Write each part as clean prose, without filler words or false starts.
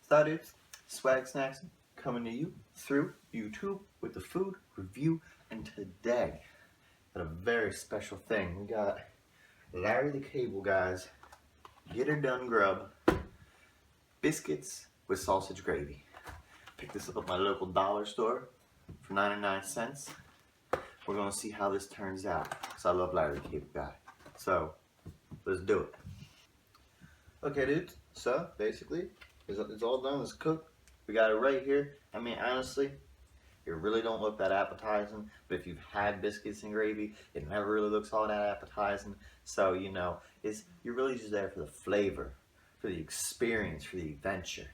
Thudders, Swag Sn-Axin, coming to you through YouTube with the food review. And today, got a very special thing. We got Larry the Cable Guy's Git-R-Done Grub Biscuits with sausage gravy. Picked this up at my local dollar store for 99 cents. We're gonna see how this turns out, because I love Larry the Cable Guy. So, let's do it. Okay, dudes, so basically, it's all done, it's cooked. We got it right here. I mean, honestly, it really don't look that appetizing, but if you've had biscuits and gravy, it never really looks all that appetizing. So, you know, you're really just there for the flavor, for the experience, for the adventure.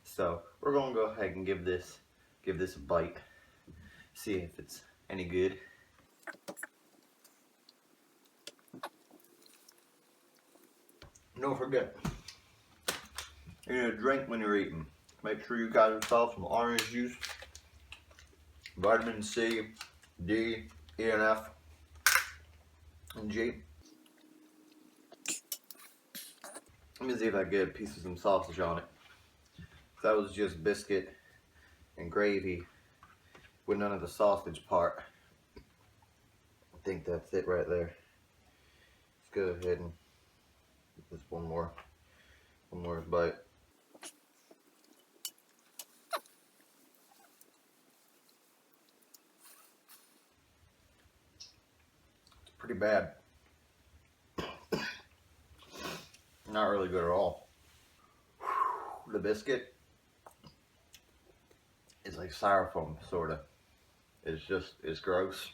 So, we're gonna go ahead and give this a bite, see if it's any good. Don't forget, you're gonna drink when you're eating. Make sure you got yourself some orange juice, vitamin C, D, E and F, and G. Let me see if I get a piece of some sausage on it. That was just biscuit and gravy with none of the sausage part. I think that's it right there. Let's go ahead and get this one more bite. It's pretty bad. Not really good at all. The biscuit is like styrofoam, sorta. It's gross.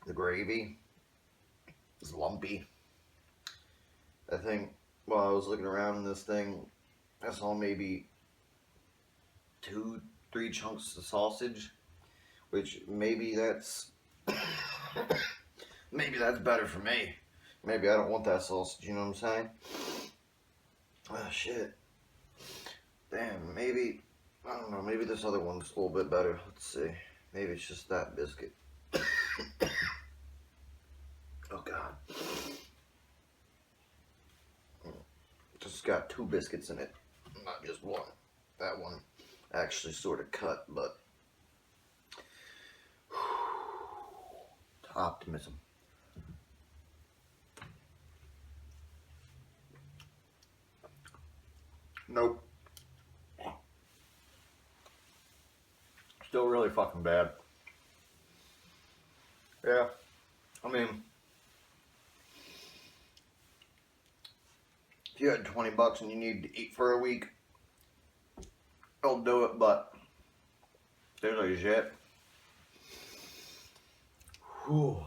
The gravy is lumpy. I think while I was looking around in this thing, I saw maybe 2-3 chunks of sausage, which maybe that's maybe that's better for me. Maybe I don't want that sausage, you know what I'm saying? Oh shit. Damn, maybe, I don't know, maybe this other one's a little bit better. Let's see. Maybe it's just that biscuit. Oh god. Just got 2 biscuits in it, not just one. That one actually sort of cut, but optimism. Nope. Still really fucking bad. Yeah, I mean, if you had 20 bucks and you need to eat for a week, I'll do it, but there's like shit. Whew.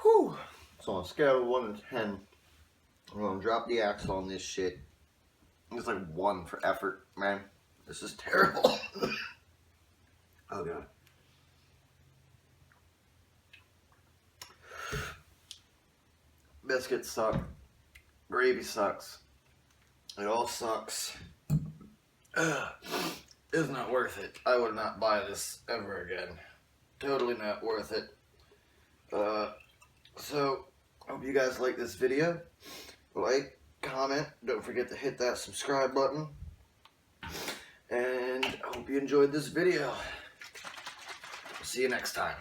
Whew. So on a scale of 1 to 10, I'm gonna drop the axe on this shit. It's like 1 for effort, man. This is terrible. Oh god. Biscuits suck. Gravy sucks. It all sucks. It's not worth it. I would not buy this ever again. Totally not worth it. So, hope you guys like this video. Like, comment, don't forget to hit that subscribe button. And I hope you enjoyed this video. See you next time.